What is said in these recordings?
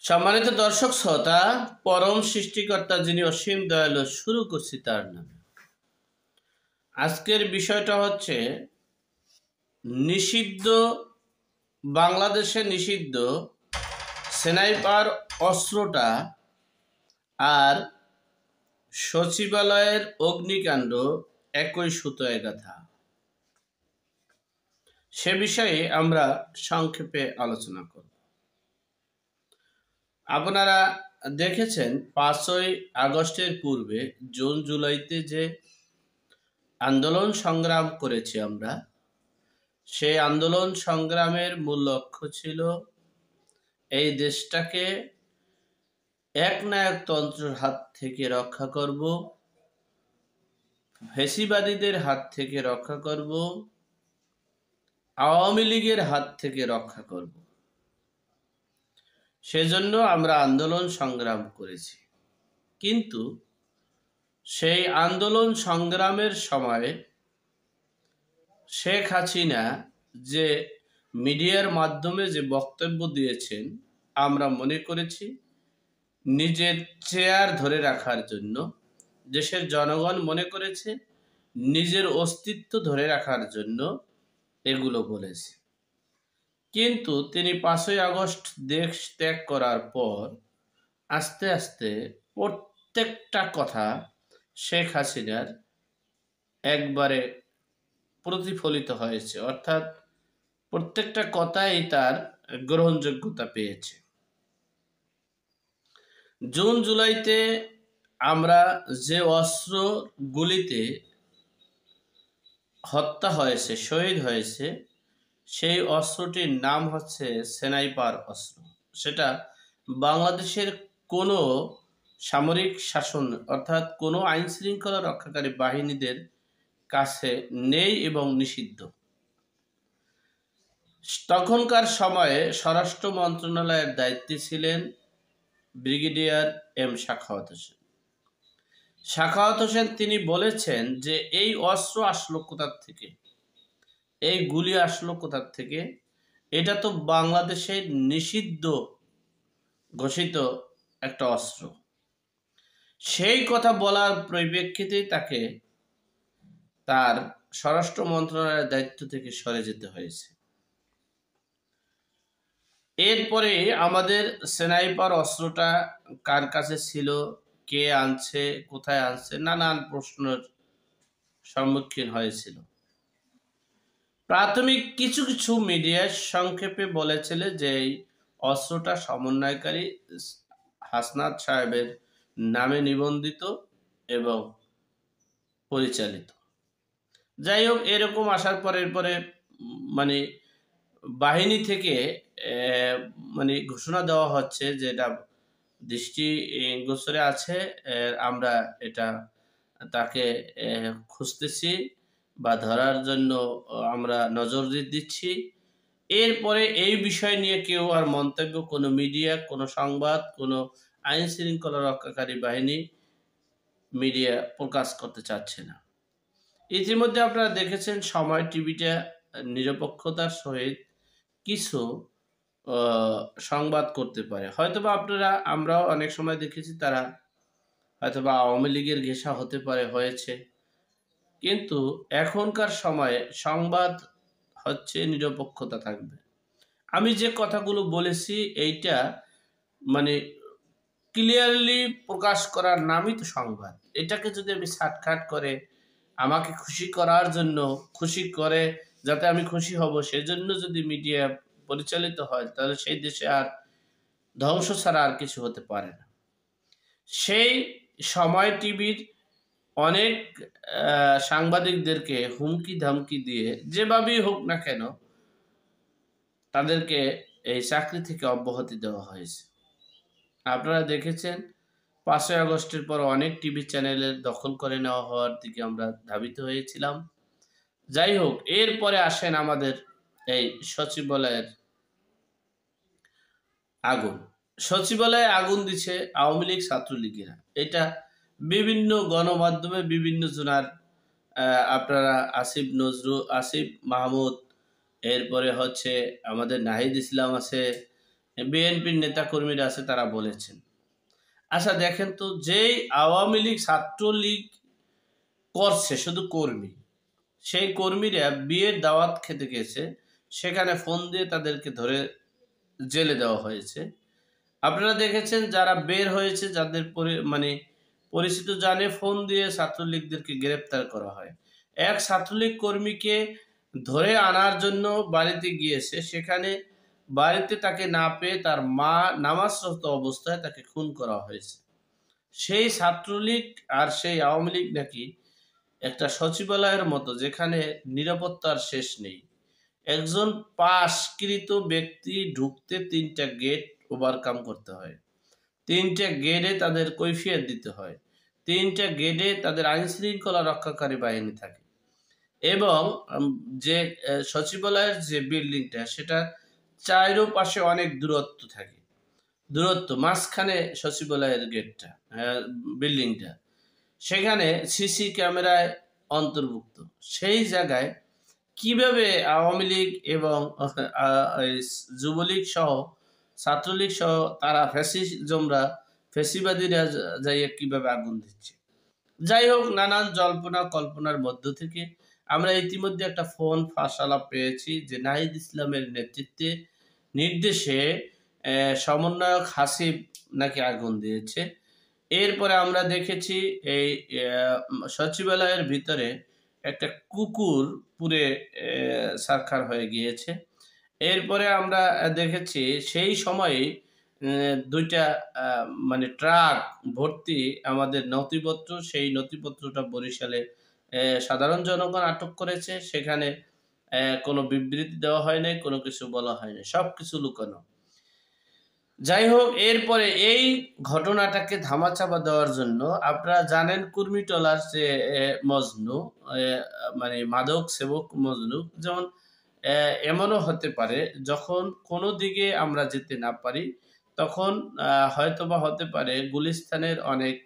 সম্মানিত দর্শক শ্রোতা, পরম সৃষ্টিকর্তা যিনি অসীম দয়ালু, শুরু করছি তার নামে। আজকের বিষয়টা হচ্ছে নিষিদ্ধ, বাংলাদেশে নিষিদ্ধ স্নাইপার অস্ত্রটা আর সচিবালয়ের অগ্নিকাণ্ড একই সুতোয় গাঁথা। সে বিষয়ে আমরা সংক্ষেপে আলোচনা করব। আপনারা দেখেছেন 5ই আগস্টের পূর্বে জুন জুলাইতে যে আন্দোলন সংগ্রাম করেছি আমরা, সেই আন্দোলন সংগ্রামের মূল লক্ষ্য ছিল এই দেশটাকে একনায়কতন্ত্রের হাত থেকে রক্ষা করব, ফ্যাসিবাদীদের হাত থেকে রক্ষা করব, আওয়ামী লীগের হাত থেকে রক্ষা করব। সেজন্য আমরা আন্দোলন সংগ্রাম করেছি। কিন্তু সেই আন্দোলন সংগ্রামের সময় শেখ হাসিনা যে মিডিয়ার মাধ্যমে যে বক্তব্য দিয়েছেন, আমরা মনে করেছি নিজের চেয়ার ধরে রাখার জন্য, দেশের জনগণ মনে করেছে নিজের অস্তিত্ব ধরে রাখার জন্য এগুলো বলেছে। কিন্তু তিনি 5ই আগস্ট দেশ ত্যাগ করার পর আস্তে আস্তে প্রত্যেকটা কথা শেখ হাসিনার একবারে প্রতিফলিত হয়েছে, অর্থাৎ প্রত্যেকটা কথাই তার গ্রহণযোগ্যতা পেয়েছে। জুন জুলাইতে আমরা যে অস্ত্রগুলিতে হত্যা হয়েছে, শহীদ হয়েছে, সেই অস্ত্রটির নাম হচ্ছে স্নাইপার অস্ত্র। সেটা বাংলাদেশের কোনো সামরিক শাসন অর্থাৎ কোনো আইন শৃঙ্খলা রক্ষাকারী বাহিনীদের কাছে নেই এবং নিষিদ্ধ। তখনকার সময়ে স্বরাষ্ট্র মন্ত্রণালয়ের দায়িত্বে ছিলেন ব্রিগেডিয়ার এম সাখাওয়াত হোসেন। সাখাওয়াত হোসেন তিনি বলেছেন যে এই অস্ত্র আসলো কোথা থেকে, এই গুলি আসলো কোথা থেকে, এটা তো বাংলাদেশের নিষিদ্ধ ঘোষিত একটা অস্ত্র। সেই কথা বলার পরিপ্রেক্ষিতে তাকে তার স্বরাষ্ট্র মন্ত্রণালয়ের দায়িত্ব থেকে সরে যেতে হয়েছে। এরপরে আমাদের স্নাইপার অস্ত্রটা কার কাছে ছিল, কে আনছে, কোথায় আনছে, নানান প্রশ্নের সম্মুখীন হয়েছিল। প্রাথমিক কিছু কিছু মিডিয়া সংক্ষেপে বলেছিল যে এই অস্ত্রটা সমন্বয়কারী হাসনাত সাহেবের নামে নিবন্ধিত এবং পরিচালিত। যাই হোক, এরকম আসার পরে মানে বাহিনী থেকে মানে ঘোষণা দেওয়া হচ্ছে যে এটা দৃষ্টিগোচরে আছে, আমরা এটা তাকে খুঁজতেছি বা ধরার জন্য আমরা নজর দিচ্ছি। এরপরে এই বিষয় নিয়ে কেউ আর মন্তব্য, কোনো মিডিয়া, কোনো সংবাদ, কোনো আইন শৃঙ্খলা রক্ষাকারী বাহিনী মিডিয়া প্রকাশ করতে চাচ্ছে না। ইতিমধ্যে আপনারা দেখেছেন সময় টিভিটা নিরপেক্ষতার সহিত কিছু সংবাদ করতে পারে। হয়তোবা আমরাও অনেক সময় দেখেছি তারা হয়তোবা আওয়ামী লীগের ঘেঁষা হতে পারে, হয়েছে। কিন্তু এখনকার সময়ে সংবাদ হচ্ছে নিরপেক্ষতা থাকবে। আমি যে কথাগুলো বলেছি এইটা মানে ক্লিয়ারলি প্রকাশ করার নামই তো সংবাদ। এটাকে যদি আমি শাটখাট করে আমাকে খুশি করার জন্য, খুশি করে যাতে আমি খুশি হব সেজন্য যদি মিডিয়া পরিচালিত হয়, তাহলে সেই দেশে আর ধ্বংস ছাড়া আর কিছু হতে পারে না। সেই সময় টিভির অনেক সাংবাদিকদেরকে হুমকি ধামকি দিয়ে যেভাবেই হোক না কেন তাদেরকে এই চাকরি থেকে অব্যাহতি দেওয়া হয়েছে। আপনারা দেখেছেন 5ই আগস্টের পর অনেক টিভি চ্যানেলের দখল করে নেওয়া হওয়ার দিকে আমরা ধাবিত হয়েছিলাম। যাই হোক, এরপরে আসেন আমাদের এই সচিবালয়ের আগুন। সচিবালয়ে আগুন দিছে আওয়ামী লীগ, ছাত্রলীগেরা। এটা বিভিন্ন গণমাধ্যমে বিভিন্ন জনার আপনারা আসিফ মাহমুদ, এরপরে হচ্ছে আমাদের নাহিদ ইসলাম আছে, বিএনপির নেতাকর্মীরা আছে তারা বলেছেন। আচ্ছা দেখেন তো, যেই আওয়ামী লীগ ছাত্রলীগ করছে শুধু কর্মী, সেই কর্মীরা বিয়ের দাওয়াত খেতে গেছে, সেখানে ফোন দিয়ে তাদেরকে ধরে জেলে দেওয়া হয়েছে। আপনারা দেখেছেন যারা বের হয়েছে, যাদের মানে পরিচিত জানে, ফোন দিয়ে ছাত্রলীগদেরকে গ্রেপ্তার করা হয়। এক ছাত্রলীগ কর্মীকে ধরে আনার জন্য বাড়িতে গিয়েছে, সেখানে বাড়িতে তাকে না পেয়ে তার মা নামাজরত অবস্থায় তাকে খুন করা হয়েছে। সেই ছাত্রলীগ আর সেই আওয়ামী লীগ নাকি একটা সচিবালয়ের মতো, যেখানে নিরাপত্তার শেষ নেই। একজন পাশকৃত ব্যক্তি ঢুকতে ৩টা গেট ওভারকাম করতে হয়, ৩টা গেটে তাদের কৈফিয়ত দিতে হয়, ৩টা গেটে তাদের আইন শৃঙ্খলা রক্ষাকারী বাহিনী থাকে, এবং যে সচিবালয়ের যে বিল্ডিংটা, সেটা চারোপাশে অনেক দূরত্ব থাকে, মাঝখানে সচিবালয়ের গেটটা, বিল্ডিংটা, সেখানে সিসি ক্যামেরায় অন্তর্ভুক্ত। সেই জায়গায় কিভাবে আওয়ামী লীগ এবং এই যুবলীগ সহ ছাত্রলীগ সহ তারা ফ্যাসিবাদীরা যাইয়া কিভাবে আগুন দিচ্ছে। যাই হোক, নানান জল্পনা কল্পনার মধ্য থেকে আমরা ইতিমধ্যে একটা ফোন ফাঁস আলাপ পেয়েছি যে নাহিদ ইসলামের নেতৃত্বে নির্দেশে সমন্বয়ক হাসিব নাকি আগুন দিয়েছে। এরপরে আমরা দেখেছি এই সচিবালয়ের ভিতরে একটা কুকুর পুড়ে ছারখার হয়ে গিয়েছে। এরপরে আমরা দেখেছি সেই সময়ে ২টা মানে ট্রাক ভর্তি আমাদের নথিপত্র, সেই নথিপত্রটা বরিশালে সাধারণ জনগণ আটক করেছে। সেখানে কোনো বিবৃতি দেওয়া হয় নাই, কোনো কিছু বলা হয় নাই, সবকিছু লুকানো। যাই হোক, এরপরে এই ঘটনাটাকে ধামাচাপা দেওয়ার জন্য আপনারা জানেন কুর্মিটোলার যে মজনু, মানে মাদক সেবক মজনু, যেমন এমনও হতে পারে যখন কোনো দিকে আমরা যেতে না পারি, তখন হয়তোবা হতে পারে গুলিস্তানের অনেক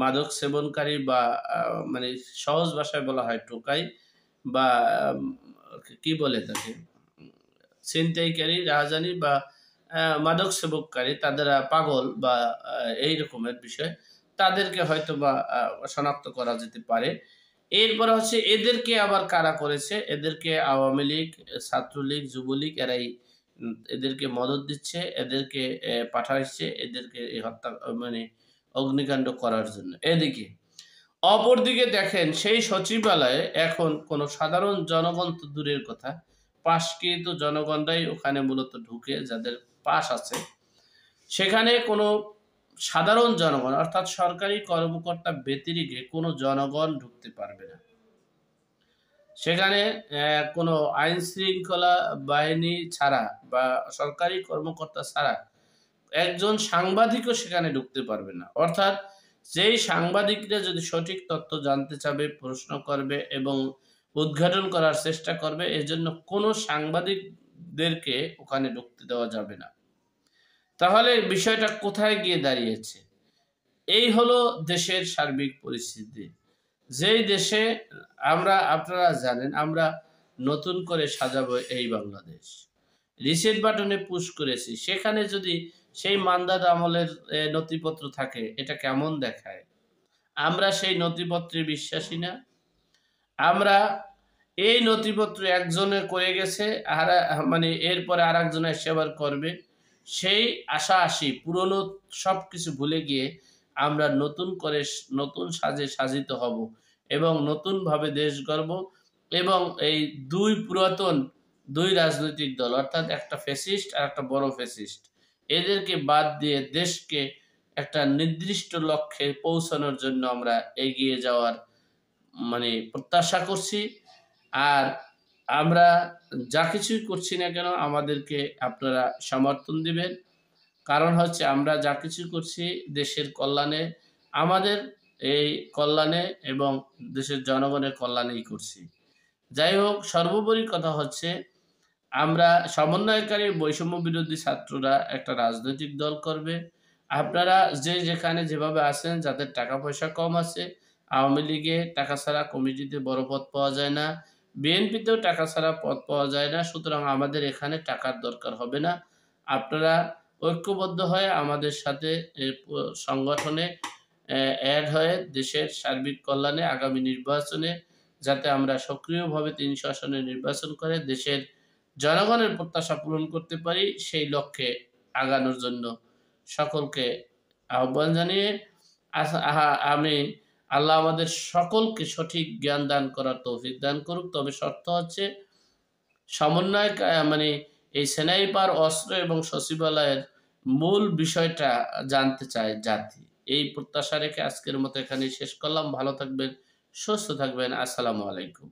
মাদক সেবনকারী বা মানে সহজ ভাষায় বলা হয় টোকাই, বা কি বলে তাকে, ছিনতাইকারী, রাহাজানি বা মাদক সেবককারী, তাদেরা পাগল বা এই রকমের বিষয়, তাদেরকে হয়তো বা শনাক্ত করা যেতে পারে। এরপরে হচ্ছে এদেরকে আবার কারা করেছে, এদেরকে আওয়ামী লীগ, ছাত্রলীগ, যুবলীগ, এরাই এদেরকে মদত দিচ্ছে, এদেরকে পাঠাইছে এদেরকে এই হত্যা মানে অগ্নিকাণ্ড করার জন্য। এদিকে অপরদিকে দেখেন, সেই সচিবালয়ে এখন কোনো সাধারণ জনগণ তো দূরের কথা, পাশকৃত জনগণরাই ওখানে মূলত ঢুকে, যাদের পাস আছে। সেখানে কোনো সাধারণ জনগণ অর্থাৎ সরকারি কর্মকর্তা ব্যতিরেকে কোনো জনগণ ঢুকতে পারবে না। সেখানে কোনো আইন শৃঙ্খলা বাহিনী ছাড়া বা সরকারি কর্মকর্তা ছাড়া একজন সাংবাদিকও সেখানে ঢুকতে পারবে না। অর্থাৎ যেই সাংবাদিকরা যদি সঠিক তথ্য জানতে চাবে, প্রশ্ন করবে এবং উদ্ঘাটন করার চেষ্টা করবে, এজন্য কোনো সাংবাদিকদেরকে ওখানে ঢুকতে দেওয়া যাবে না। তাহলে বিষয়টা কোথায় গিয়ে দাঁড়িয়েছে? এই হলো দেশের সার্বিক পরিস্থিতি। যেই দেশে আপনারা জানেন আমরা নতুন করে সাজাবো এই বাংলাদেশ। রিসেট বাটনে পুশ করেছি। সেখানে যদি সেই মান্দাত আমলের নথিপত্র থাকে, এটা কেমন দেখায়? আমরা সেই নথিপত্রে বিশ্বাসী না। আমরা এই নথিপত্র একজনে করে গেছে, মানে এরপরে আরেকজন এসে আবার করবে। সেই আশা পুরনো সবকিছু ভুলে গিয়ে আমরা নতুন করে নতুন সাজে সাজিত হব এবং নতুনভাবে দেশ গড়ব, এবং এই পুরাতন ২ রাজনৈতিক দল অর্থাৎ একটা ফ্যাসিস্ট আর একটা বড় ফ্যাসিস্ট, এদেরকে বাদ দিয়ে দেশকে একটা নির্দিষ্ট লক্ষ্যে পৌঁছানোর জন্য আমরা এগিয়ে যাওয়ার মানে প্রত্যাশা করছি। আর আমরা যা কিছুই করছি না কেন, আমাদেরকে আপনারা সমর্থন দিবেন। কারণ হচ্ছে আমরা যা কিছু করছি দেশের কল্যাণে, আমাদের এই কল্যাণে এবং দেশের জনগণের কল্যাণেই করছি। যাই হোক, সর্বোপরি কথা হচ্ছে আমরা সমন্বয়কারী বৈষম্য বিরোধী ছাত্ররা একটা রাজনৈতিক দল করবে। আপনারা যেখানে যেভাবে আছেন, যাদের টাকা পয়সা কম আছে, আওয়ামী লীগে টাকা ছাড়া কমিটিতে বড় পদ পাওয়া যায় না, বিএনপিতেও টাকা ছাড়া পদ পাওয়া যায় না। সুতরাং আমাদের এখানে টাকার দরকার হবে না। আপনারা ঐক্যবদ্ধ হয়ে আমাদের সাথে সংগঠনে অ্যাড হয়ে দেশের সার্বিক কল্যাণে আগামী নির্বাচনে যাতে আমরা সক্রিয়ভাবে ৩০০ আসনে নির্বাচন করে দেশের জনগণের প্রত্যাশা পূরণ করতে পারি, সেই লক্ষ্যে আগানোর জন্য সকলকে আহ্বান জানিয়ে আমি আল্লাহ আমাদের সকলকে সঠিক জ্ঞান দান করার তৌফিক দান করুক। তবে শর্ত হচ্ছে সমন্বয় মানে এই স্নাইপার অস্ত্র এবং সচিবালয়ের মূল বিষয়টা জানতে চায় জাতি। এই প্রত্যাশা রেখে আজকের মতো এখানেই শেষ করলাম। ভালো থাকবেন, সুস্থ থাকবেন। আসসালামু আলাইকুম।